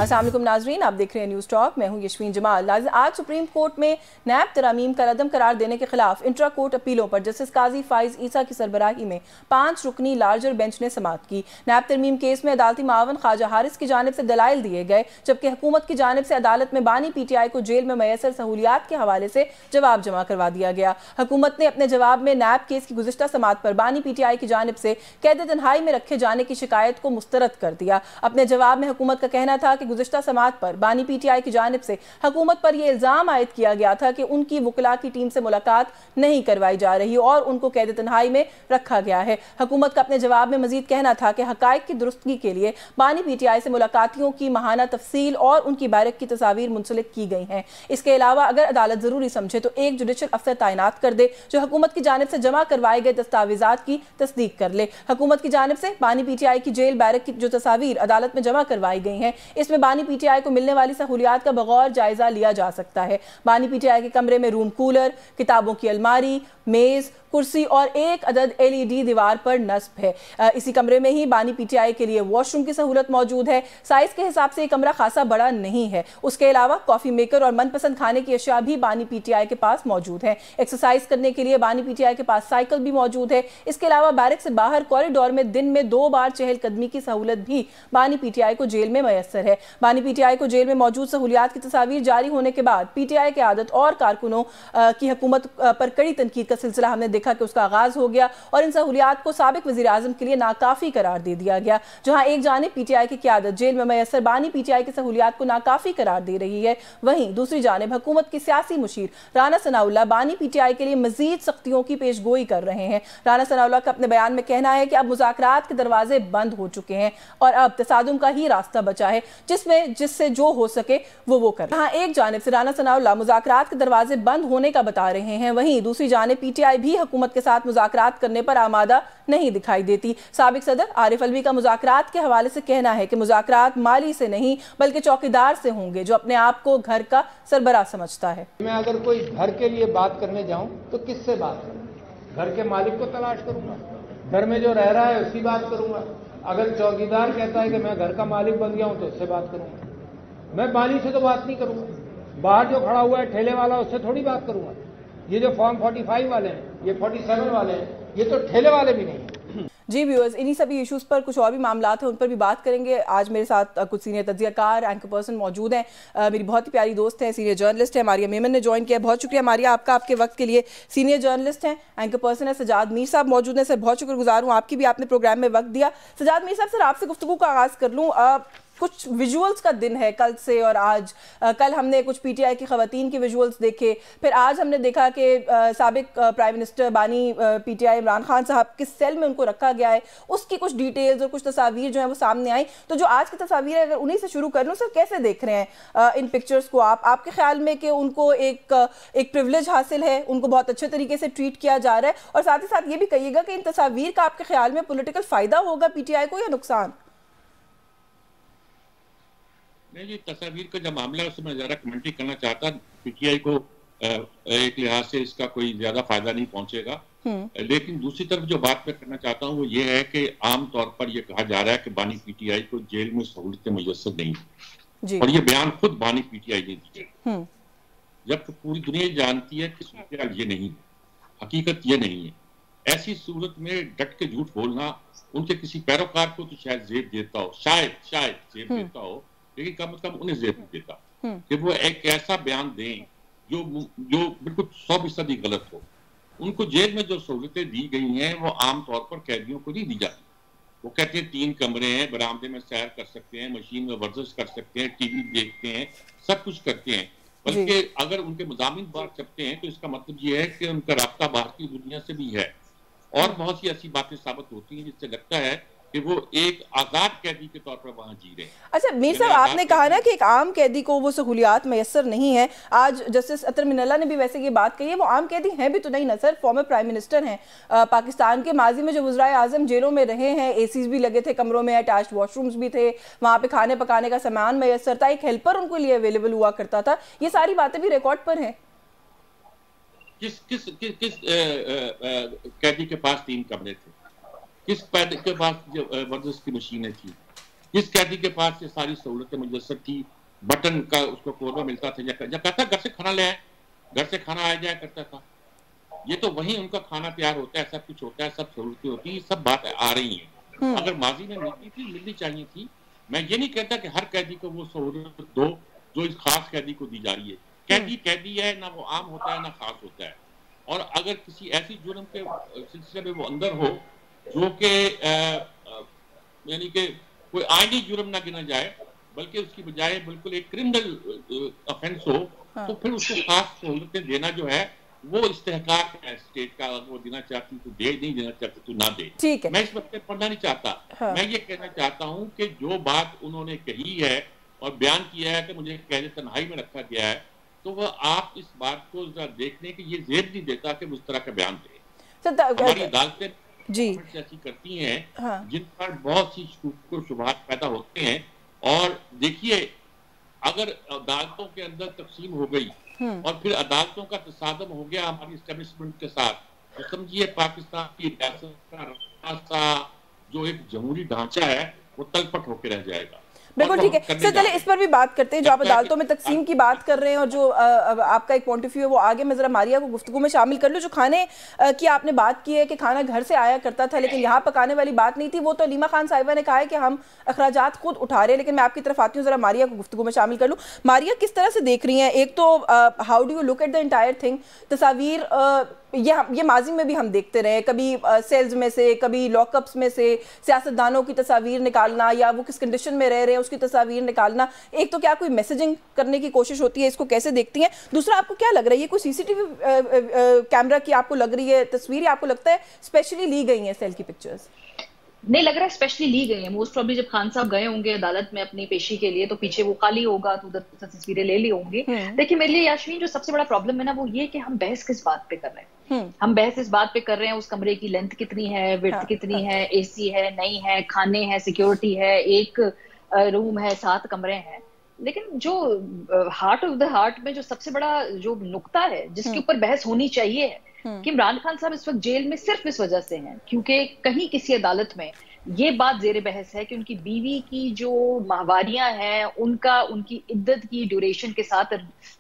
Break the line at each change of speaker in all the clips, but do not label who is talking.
अस्सलाम वालेकुम नाजरीन, आप देख रहे हैं न्यूज़ टॉक। मैं हूं यशवीन जमाल। आज सुप्रीम कोर्ट में नैब तरमीम का रदम करार देने के खिलाफ इंट्रा कोर्ट अपीलों पर जस्टिस काजी फाइज ईसा की सरबराही में 5 रुकनी लार्जर बेंच ने समाअत की। नैब तरमीम केस में अदालती मावन ख्वाजा हारिस की जानिब से दलाइल दिए गए, जबकि हुकूमत की जानिब से अदालत में बानी PTI को जेल में मैसर सहूलियात के हवाले से जवाब जमा करवा दिया गया। हुकूमत ने अपने जवाब में नैब केस की गुज़िश्ता समाअत पर बानी PTI की जानिब से कैद तन्हाई में रखे जाने की शिकायत को मुस्तरद कर दिया। अपने जवाब में हुकूमत का कहना था कि गुज़िश्ता समाअत पर बानी PTI की जानिब से हुकूमत पर यह इल्ज़ाम आयद किया गया था कि उनकी वकला की टीम से मुलाकात नहीं करवाई जा रही और उनको कैद तन्हाई में रखा गया है। हुकूमत का अपने जवाब में मजीद कहना था कि हक़ाइक़ की दुरुस्तगी के लिए बानी PTI से मुलाकातियों की माहाना तफसील और उनकी बैरक की तस्वीर मुंसलिक की गई हैं। इसके अलावा अगर अदालत ज़रूरी समझे तो एक जुडिशल अफसर तैनात कर दे जो हुकूमत की जानिब से जमा करवाए गए दस्तावेज़ात की तस्दीक कर ले। हुकूमत की जानिब से बानी PTI की जेल बैरक की जो तस्वीर अदालत में जमा करवाई गई हैं, इसमें बानी PTI को मिलने वाली सहूलियात का बगौर जायजा लिया जा सकता है। बानी PTI के कमरे में रूम कूलर, किताबों की अलमारी, मेज, कुर्सी और एक अदद LED दीवार पर नस्ब है। इसी कमरे में ही बानी PTI के लिए वॉशरूम की सहूलत मौजूद है। साइज के हिसाब से ये कमरा खासा बड़ा नहीं है। उसके अलावा कॉफी मेकर और मनपसंद खाने की अशिया भी बानी PTI के पास मौजूद है। एक्सरसाइज करने के लिए बानी PTI के पास साइकिल भी मौजूद है। इसके अलावा बैरक से बाहर कॉरिडोर में दिन में 2 बार चहलकदमी की सहूलत भी बानी PTI को जेल में मैसर है। बानी PTI को जेल में मौजूद सहूलियात की तस्वीर जारी होने के बाद PTI के आदत और कारकुनों की हुकूमत पर कड़ी तनकीद का सिलसिला हमने देखा कि उसका आगाज हो गया और इन सहूलियात को साबिक वज़ीर आज़म के लिए नाकाफी करार दे दिया गया। जहां एक जानिब PTI की क़यादत जेल में मैसर बानी PTI की सहूलियात को नाकाफी करार दे रही है, वहीं दूसरी जानिब हुकूमत की सियासी मुशीर राना सनाउल्लाह बानी PTI के लिए मजीद सख्तियों की पेशगोई कर रहे हैं। राना सनाउल्लाह का अपने बयान में कहना है कि अब मुज़ाकरात के दरवाजे बंद हो चुके हैं और अब तसादुम का ही रास्ता बचा है जिससे जो हो सके वो कर। जहां एक जानिब से राना सनाउल्लाह मुज़ाकरात के दरवाजे बंद होने का बता रहे हैं, वहीं दूसरी जानिब PTI भी हुकूमत के साथ मुज़ाकरात करने पर आमादा नहीं दिखाई देती। साबिक सदर आरिफ अलवी का मुज़ाकरात के हवाले से कहना है कि मुज़ाकरात माली से नहीं बल्कि चौकीदार से होंगे जो अपने आप को घर का सरबराह समझता है।
मैं अगर कोई घर के लिए बात करने जाऊं तो किससे बात करूं? घर के मालिक को तलाश करूंगा, घर में जो रह रहा है उसकी बात करूंगा। अगर चौकीदार कहता है कि मैं घर का मालिक बन गया हूं तो उससे बात करूंगा। मैं बानी से तो बात नहीं करूंगा। बाहर जो खड़ा हुआ है ठेले वाला उससे थोड़ी बात करूंगा। ये जो फॉर्म 45 वाले हैं, ये 47 वाले हैं, ये तो ठेले वाले भी नहीं है।
जी व्यूअर्स, इन्हीं सभी इश्यूज़ पर कुछ और भी मामलात हैं, उन पर भी बात करेंगे। आज मेरे साथ कुछ सीनियर तज्ज़ियाकार एंकर पर्सन मौजूद हैं। मेरी बहुत ही प्यारी दोस्त हैं, सीनियर जर्नलिस्ट है मारिया मेमन ने ज्वाइन किया। बहुत शुक्रिया मारिया आपका, आपके वक्त के लिए। सीनियर जर्नलिस्ट हैं, एंकर पर्सन है सजाद मीर साहब मौजूद हैं। सर बहुत शुक्रगुजार हूँ आपकी भी, आपने प्रोग्राम में वक्त दिया। सजाद मीर साहब, सर आपसे गुफ्तगू का आगाज़ कर लूँ। कुछ विजुअल्स का दिन है कल से और आज। कल हमने कुछ PTI की ख़वातीन के विजुअल्स देखे, फिर आज हमने देखा कि साबिक प्राइम मिनिस्टर बानी PTI इमरान खान साहब किस सेल में उनको रखा गया है, उसकी कुछ डिटेल्स और कुछ तस्वीर जो है वो सामने आई। तो जो आज की तस्वीर है, अगर उन्हीं से शुरू कर लूँ सर, कैसे देख रहे हैं इन पिक्चर्स को आपके ख्याल में कि उनको एक प्रिविलेज हासिल है, उनको बहुत अच्छे तरीके से ट्रीट किया जा रहा है, और साथ ही साथ ये भी कहिएगा कि इन तस्वीर का आपके ख्याल में पॉलिटिकल फ़ायदा होगा PTI को या नुकसान?
नहीं, ये तस्वीर का जो मामला है उसमें मैं ज़रा कमेंट्री करना चाहता। PTI को एक लिहाज से इसका कोई ज़्यादा फायदा नहीं पहुंचेगा, लेकिन दूसरी तरफ जो बात मैं करना चाहता हूँ वो ये है कि आम तौर पर यह कहा जा रहा है कि बानी PTI को जेल में सहूलतें मुयस्सर नहीं, और ये बयान खुद बानी PTI ने दिया, जबकि पूरी दुनिया जानती है कि सूरत ये नहीं है, हकीकत ये नहीं है। ऐसी सूरत में डट के झूठ बोलना उनके किसी पैरोकार को तो शायद जेब देता हो, शायद जेब देता हो, लेकिन कम से कम उन्हें जेब देता कि वो एक ऐसा बयान दें जो बिल्कुल 100% गलत हो। उनको जेल में जो सहूलतें दी गई हैं वो आम तौर पर कैदियों को नहीं दी जाती। वो कहते हैं 3 कमरे हैं, बरामदे में सैर कर सकते हैं, मशीन में वर्जिश कर सकते हैं, TV देखते हैं, सब कुछ करते हैं। बल्कि अगर उनके मज़ामीन बाहर छपते हैं तो इसका मतलब ये है कि उनका राब्ता बाहर की दुनिया से भी है, और बहुत सी ऐसी बातें साबित होती हैं जिससे लगता है कि वो एक आजाद कैदी के तौर पर वहां जी रहे हैं।
अच्छा मीर साहब, आपने कहा ना कि एक आम कैदी को वो सहूलियात मैसर नहीं है। आज जस्टिस अतर मिनल्ला ने भी वैसे ये बात कही है, वो आम कैदी हैं भी तो नहीं ना सर, फॉर्मर प्राइम मिनिस्टर हैं पाकिस्तान के। माजी में जो वज़ीर आज़म जेलों में रहे हैं, ACs भी लगे थे कमरों में, अटैच्ड वॉशरूम्स भी थे, वहाँ पे खाने पकाने का सामान मैसर था, एक हेल्पर उनको लिए अवेलेबल हुआ करता था। ये सारी बातें भी रिकॉर्ड पर हैं।
किस कैदी के पास 3 कमरे थे? किस कैदी के पास वर्जिश की मशीनें थी? जिस कैदी के पास ये सारी सहूलतें मुयसर थी, बटन का उसको कोरबा मिलता था, या कहता घर से खाना ले आए, घर से खाना आ जाया करता था। ये तो वहीं उनका खाना तैयार होता है, सब कुछ होता है, सब सहूलतें होती है, सब बात आ रही है। अगर माजी में मिलती थी, मिलनी चाहिए थी। मैं ये नहीं कहता कि हर कैदी को वो सहूलत दो जो इस खास कैदी को दी जा रही है। कैदी कैदी है, ना वो आम होता है ना खास होता है। और अगर किसी ऐसी जुर्म के सिलसिले में वो अंदर हो जो कि यानी कि कोई आईनी जुर्म ना गिना जाए, बल्कि उसकी बजाय बिल्कुल एक क्रिमिनल ऑफेंस हो, तो फिर उसको खास सहूलतें देना जो है वो इस्तेहकाक है स्टेट का। वो देना चाहती तो दे, नहीं देना चाहती तो ना दे।
ठीक है,
मैं इस वक्त पढ़ना नहीं चाहता। मैं ये कहना चाहता हूँ कि जो बात उन्होंने कही है और बयान किया है कि मुझे कैद तन्हाई में रखा गया है, तो वह आप इस बात को देखने की ये जेब नहीं देता कि उस तरह का बयान दे। हमारी अदालतें जी ऐसी करती हैं जिन पर बहुत सी शुबहात पैदा होते हैं। और देखिए, अगर अदालतों के अंदर तकसीम हो गई और फिर अदालतों का तसादम हो गया हमारी एस्टेब्लिशमेंट के साथ, तो समझिए पाकिस्तान की रियासत का जो एक जमहूरी ढांचा है वो तलपट होकर रह जाएगा।
बिल्कुल ठीक है सर, चलिए इस पर भी बात करते हैं। जो आप अदालतों में तकसीम की बात कर रहे हैं और जो आपका एक पॉइंट ऑफ व्यू है वो आगे मैं जरा मारिया को गुफ्तगू में शामिल कर लूँ। जो खाने की आपने बात की है कि खाना घर से आया करता था लेकिन यहाँ पकाने वाली बात नहीं थी, वो तो लीमा खान साहिबा ने कहा है कि हम अखराजात खुद उठा रहे हैं। लेकिन मैं आपकी तरफ आती हूँ, जरा मारिया को गुफ्तगू में शामिल कर लूँ। मारिया, किस तरह से देख रही हैं? एक तो how do you look at the entire thing? तस्वीर ये माजी में भी हम देखते रहे, कभी सेल्स में से, कभी लॉकअप्स में से सियासतदानों की तस्वीर निकालना या वो किस कंडीशन में रह रहे हैं उसकी तस्वीर निकालना। एक तो क्या कोई मैसेजिंग करने की कोशिश होती है, इसको कैसे देखती हैं? दूसरा, आपको क्या लग रहा है, ये कोई सीसीटीवी कैमरा की आपको लग रही है तस्वीर, या आपको लगता है स्पेशली ली गई है सेल की पिक्चर्स?
नहीं लग रहा है स्पेशली ली गई है। मोस्ट प्रॉब्ली जब खान साहब गए होंगे अदालत में अपनी पेशी के लिए तो पीछे वो खाली होगा तो उधर तस्वीरें ले ली होंगी। देखिए, मेरे लिए यास्मीन जो सबसे बड़ा प्रॉब्लम है ना वो ये कि हम बहस किस बात पे कर रहे हैं। हम बहस इस बात पे कर रहे हैं उस कमरे की लेंथ कितनी है, विड्थ कितनी है, एसी है नहीं है, खाने हैं, सिक्योरिटी है, एक रूम है, 7 कमरे हैं। लेकिन जो हार्ट ऑफ द हार्ट में जो सबसे बड़ा जो नुक्ता है जिसके ऊपर बहस होनी चाहिए है कि इमरान खान साहब इस वक्त जेल में सिर्फ इस वजह से हैं क्योंकि कहीं किसी अदालत में ये बात जेर बहस है कि उनकी बीवी की जो माहवारियां हैं उनकी इद्दत की ड्यूरेशन के साथ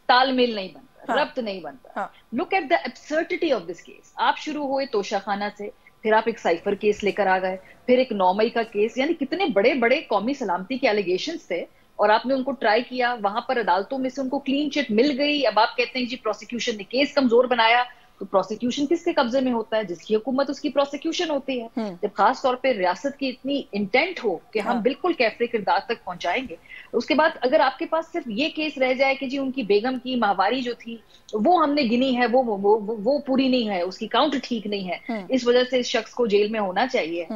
तालमेल नहीं बनता, रब्त नहीं बनता। Look at the absurdity of this case. आप शुरू हुए तोशाखाना से, फिर आप एक साइफर केस लेकर आ गए, फिर एक 9 मई का केस, यानी कितने बड़े बड़े कौमी सलामती के एलिगेशंस थे और आपने उनको ट्राई किया। वहां पर अदालतों में से उनको क्लीन चिट मिल गई। अब आप कहते हैं जी प्रोसिक्यूशन ने केस कमजोर बनाया, तो प्रोसिक्यूशन किसके कब्जे में होता है? जिसकी हुकूमत उसकी प्रोसिक्यूशन होती है। जब खास तौर पे रियासत की इतनी इंटेंट हो कि हम बिल्कुल कैफरे किरदार तक पहुंचाएंगे, उसके बाद अगर आपके पास सिर्फ ये केस रह जाए कि जी उनकी बेगम की माहवारी जो थी वो हमने गिनी है, वो पूरी नहीं है, उसकी काउंट ठीक नहीं है, इस वजह से इस शख्स को जेल में होना चाहिए,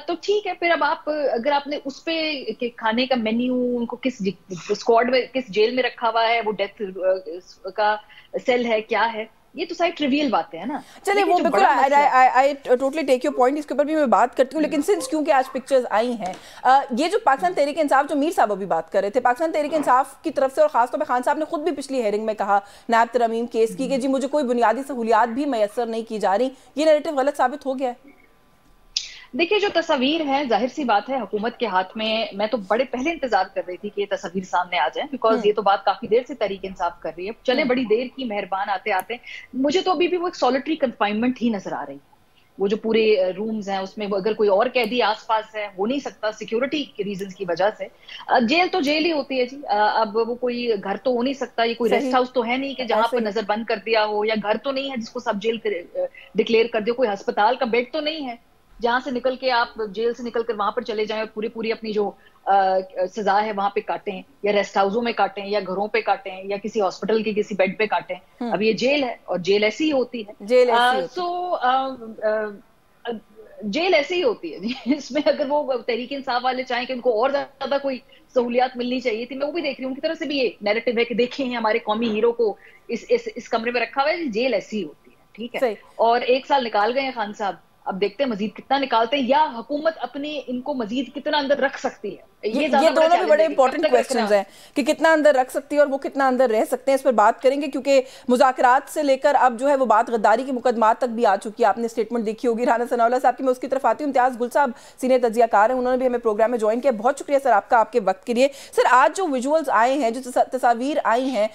तो ठीक है। फिर अब आप अगर आपने उस पे खाने का मेन्यू उनको किस स्क्वाड में, किस जेल में रखा हुआ है, वो डेथ का सेल है, क्या है, ये तो सारी ट्रिवियल बातें हैं ना।
चलिए वो बिल्कुल I totally take your point, इसके ऊपर भी मैं बात करती हूँ। लेकिन सिंस क्योंकि आज पिक्चर्स आई हैं, ये जो पाकिस्तान तहरीक इंसाफ, जो मीर साहब अभी बात कर रहे थे, पाकिस्तान तहरीक इंसाफ की तरफ से और खासतौर पर खान साहब ने खुद भी पिछली हेयरिंग में कहा नायब तरमीम केस की कि जी मुझे कोई बुनियादी सहूलियात भी मैसर नहीं की जा रही। ये नैरेटिव गलत साबित हो गया है?
देखिए, जो तस्वीर है जाहिर सी बात है हुकूमत के हाथ में। मैं तो बड़े पहले इंतजार कर रही थी कि ये तस्वीर सामने आ जाए, बिकॉज ये तो बात काफी देर से तहरीक इंसाफ कर रही है। चले बड़ी देर की मेहरबान आते आते मुझे तो अभी भी वो एक सॉलिटरी कन्फाइनमेंट ही नजर आ रही है। वो जो पूरे रूम्स हैं उसमें अगर कोई और कैदी आसपास है, हो नहीं सकता सिक्योरिटी के रीजंस की वजह से। जेल तो जेल ही होती है जी। अब वो कोई घर तो हो नहीं सकता, ये कोई रेस्ट हाउस तो है नहीं कि जहां पर नजर बंद कर दिया हो, या घर तो नहीं है जिसको सब जेल डिक्लेयर कर दिया, कोई अस्पताल का बेड तो नहीं है जहां से निकल के आप जेल से निकल कर वहां पर चले जाएं और पूरी अपनी जो सजा है वहां पे काटें, या रेस्ट हाउसों में काटें, या घरों पे काटें, या किसी हॉस्पिटल के किसी बेड पे काटें। अब ये जेल है और जेल ऐसी ही होती है। जेल ऐसी ही होती है इसमें अगर वो तहरीक इंसाफ वाले चाहें कि उनको और ज्यादा कोई सहूलियात मिलनी चाहिए थी, मैं वो भी देख रही हूँ उनकी तरफ से भी ये नैरेटिव है कि देखें हमारे कौमी हीरो को इस कमरे में रखा हुआ है। जेल ऐसी ही होती है, ठीक है। और 1 साल निकाल गए हैं खान साहब, अब देखते हैं मजीद कितना निकालते हैं, या हुकूमत अपने इनको मजीद कितना अंदर रख सकती है।
ये दोनों भी बड़े इंपॉर्टेंट क्वेश्चंस हैं कि कितना अंदर रख सकती है और वो कितना अंदर रह सकते हैं। इस पर बात करेंगे क्योंकि मुज़ाकरात से लेकर अब जो है वो बात गद्दारी के मुकदमात तक भी आ चुकी है। आपने स्टेटमेंट देखी होगी राना सनाउल्लाह साहब की। मैं उसकी तरफ आती हूँ। इम्तियाज़ गुल साहब सीनियर तज्जियाकार हैं, उन्होंने भी हमें प्रोग्राम में ज्वाइन किया। बहुत शुक्रिया सर आपका, आपके वक्त के लिए। सर आज जो विजुअल्स आए हैं, जो तस्वीर आई हैं,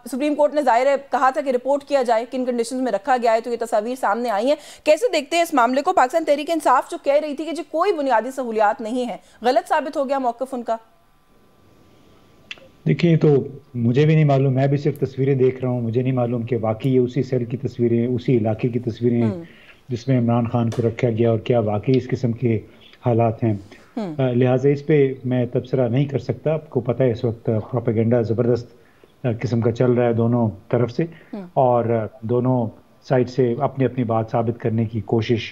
सुप्रीम कोर्ट ने जाहिर है कहा था कि रिपोर्ट किया जाए किन कंडीशन में रखा गया है, तो ये तस्वीर सामने आई है। कैसे देखते हैं इस मामले को? पाकिस्तान तहरीक इंसाफ जो कह रही थी कि जी कोई बुनियादी सहूलियात नहीं है, गलत साबित हो गया मौक़िफ़ उनका।
देखिए, तो मुझे भी नहीं मालूम, मैं भी सिर्फ तस्वीरें देख रहा हूँ। मुझे नहीं मालूम कि वाकई ये उसी सेल की तस्वीरें, उसी इलाके की तस्वीरें हैं जिसमें इमरान खान को रखा गया और क्या वाकई इस किस्म के हालात हैं। लिहाजा इस पे मैं तबसरा नहीं कर सकता। आपको पता है इस वक्त प्रोपेगेंडा ज़बरदस्त किस्म का चल रहा है दोनों तरफ से, और दोनों साइड से अपनी अपनी बात साबित करने की कोशिश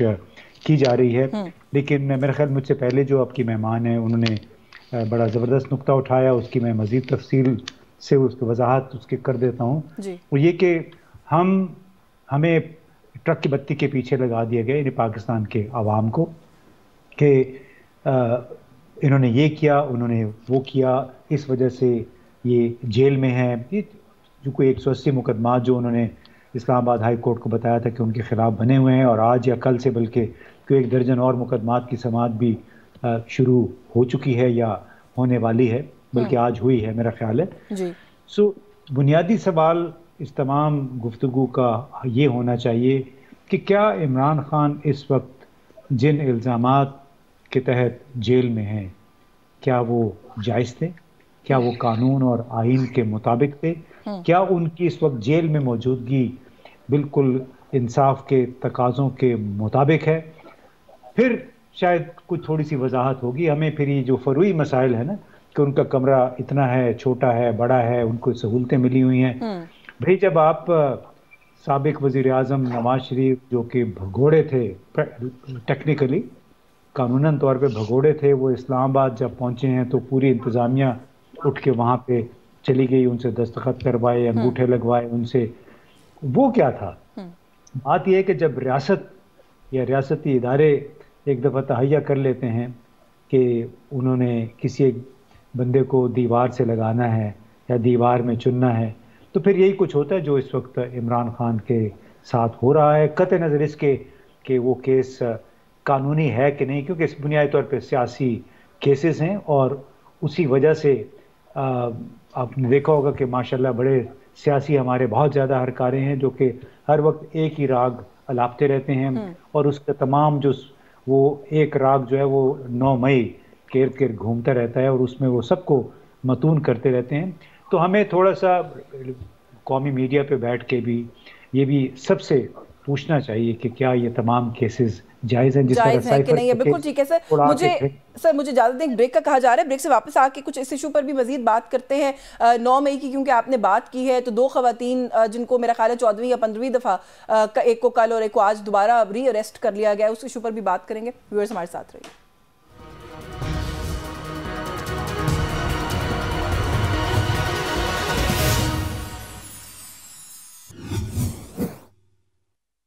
की जा रही है। लेकिन मेरे ख्याल मुझसे पहले जो आपकी मेहमान है उन्होंने बड़ा ज़बरदस्त नुक्ता उठाया, उसकी मैं मज़ीद तफसील से उसकी वजाहत उसके कर देता हूँ। वो ये कि हमें ट्रक की बत्ती के पीछे लगा दिया गया यानी पाकिस्तान के अवाम को कि इन्होंने ये किया, उन्होंने वो किया, इस वजह से ये जेल में है। ये जो कोई 180 मुकदमा जो उन्होंने इस्लामाबाद हाई कोर्ट को बताया था कि उनके खिलाफ बने हुए हैं, और आज या कल से बल्कि कोई 1 दर्जन और मुकदमात की समाअत भी शुरू हो चुकी है या होने वाली है, बल्कि आज हुई है मेरा ख्याल है। सो बुनियादी सवाल इस तमाम गुफ्तगू का ये होना चाहिए कि क्या इमरान खान इस वक्त जिन इल्ज़ामात के तहत जेल में हैं क्या वो जायज़ थे, क्या वो कानून और आइन के मुताबिक थे, क्या उनकी इस वक्त जेल में मौजूदगी बिल्कुल इंसाफ के तकाज़ों के मुताबिक है। फिर शायद कुछ थोड़ी सी वजाहत होगी हमें। फिर ये जो फरूई मसाइल है ना कि उनका कमरा इतना है, छोटा है, बड़ा है, उनको सहूलतें मिली हुई हैं। भाई जब आप साबिक वज़ीर आज़म नवाज शरीफ जो कि भगोड़े थे, टेक्निकली कानूनन तौर पे भगोड़े थे, वो इस्लामाबाद जब पहुँचे हैं तो पूरी इंतज़ामिया उठ के वहाँ पे चली गई, उनसे दस्तखत करवाए, अंगूठे लगवाए उनसे। वो क्या था? बात यह है कि जब रियासत या रियासती इदारे एक दफ़ा तहैया कर लेते हैं कि उन्होंने किसी एक बंदे को दीवार से लगाना है या दीवार में चुनना है, तो फिर यही कुछ होता है जो इस वक्त इमरान खान के साथ हो रहा है। कतई नज़र इसके कि वो केस कानूनी है कि नहीं, क्योंकि इस बुनियादी तौर पर सियासी केसेस हैं, और उसी वजह से आपने देखा होगा कि माशाल्लाह बड़े सियासी हमारे बहुत ज़्यादा हरकारे हैं जो कि हर वक्त एक ही राग अलापते रहते हैं, और उसका तमाम जो वो एक राग जो है वो 9 मई के इर्द गिर्द घूमता रहता है और उसमें वो सबको मतून करते रहते हैं। तो हमें थोड़ा सा कौमी मीडिया पे बैठ के भी ये भी सबसे पूछना चाहिए कि क्या ये तमाम केसेस जायज़ हैं,
जायज़ है कि नहीं है। बिल्कुल ठीक है सर, मुझे इजाज़त दें, ब्रेक का कहा जा रहा है। ब्रेक से वापस आके कुछ इस इशू पर भी मजीद बात करते हैं। 9 मई की क्योंकि आपने बात की है, तो 2 खवातीन जिनको मेरा ख्याल है 14वीं या 15वीं दफ़ा, एक को कल और एक को आज दोबारा री अरेस्ट कर लिया गया, उस इशू पर भी बात करेंगे। व्यूअर्स हमारे साथ रहिए।